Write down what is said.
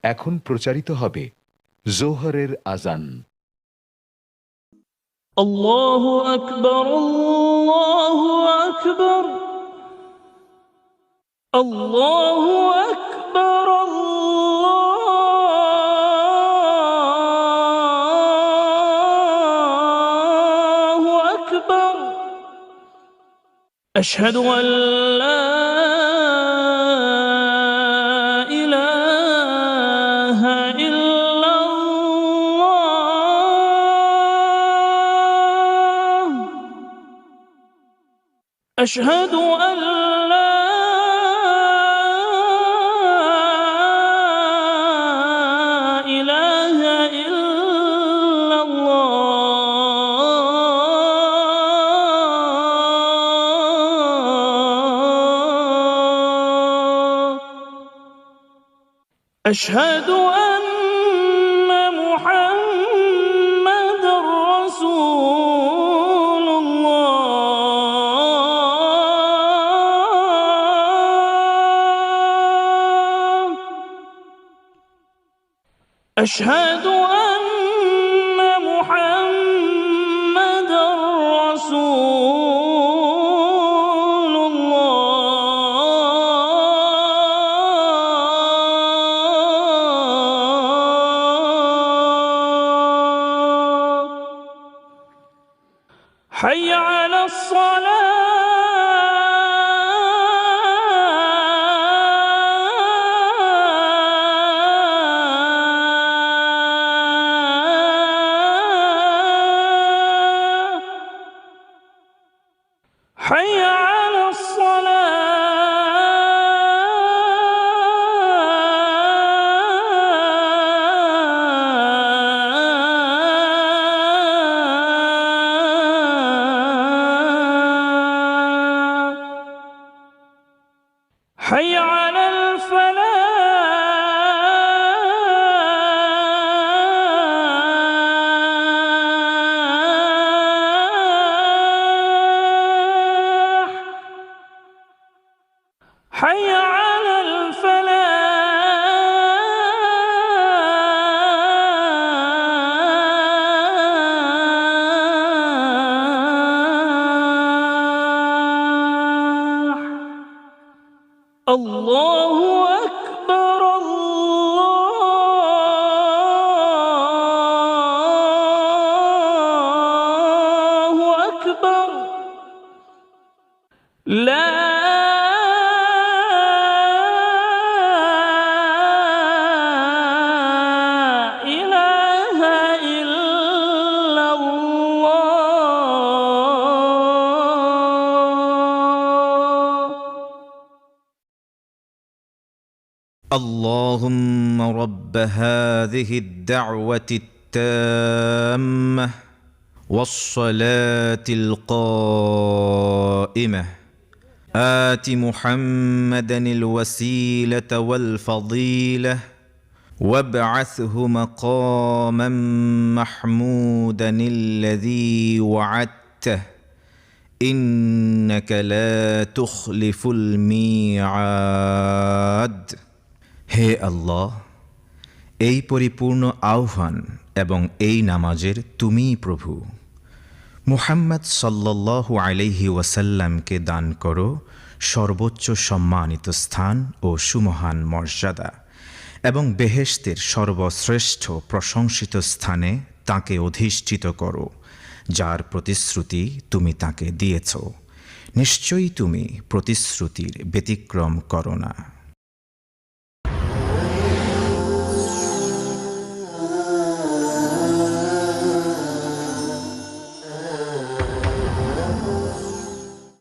এখন প্রচারিত হবে জোহরের আজান। আল্লাহু আকবার, আল্লাহু আকবার, আল্লাহু আকবার, আল্লাহু আকবার। আশহাদু আল লা ইলাহা ইল্লাল্লাহ, আশহাদু আল লা ইলাহা ইল্লাল্লাহ, আশহাদু আন্না মুহাম্মাদার রাসূলুল্লাহ, আশহাদু আন্না মুহাম্মাদার রাসূলুল্লাহ। হাইয়া আলাস সালাহ, হাইয়া আলাস সালাহ, হাইয়া আলাল ফালাহ, হাইয়া আলাল ফালাহ। আল্লাহু আকবার, আল্লাহু আকবার। লা ইলাহা ইল্লাল্লাহ। اللهم رب هذه الدعوة التامة والصلاة القائمة آت محمدا الوسيلة والفضيلة وابعثه مقاما محمودا الذي وعدته إنك لا تخلف الميعاد। হে আল্লাহ, এই পরিপূর্ণ আহ্বান এবং এই নামাজের তুমিই প্রভু। মুহাম্মদ সাল্লাল্লাহু আলাইহি ওয়াসাল্লামকে দান করো সর্বোচ্চ সম্মানিত স্থান ও সুমহান মর্যাদা, এবং বেহেশতের সর্বশ্রেষ্ঠ প্রশংসিত স্থানে তাকে অধিষ্ঠিত করো, যার প্রতিশ্রুতি তুমি তাকে দিয়েছ। নিশ্চয়ই তুমি প্রতিশ্রুতির ব্যতিক্রম করো না।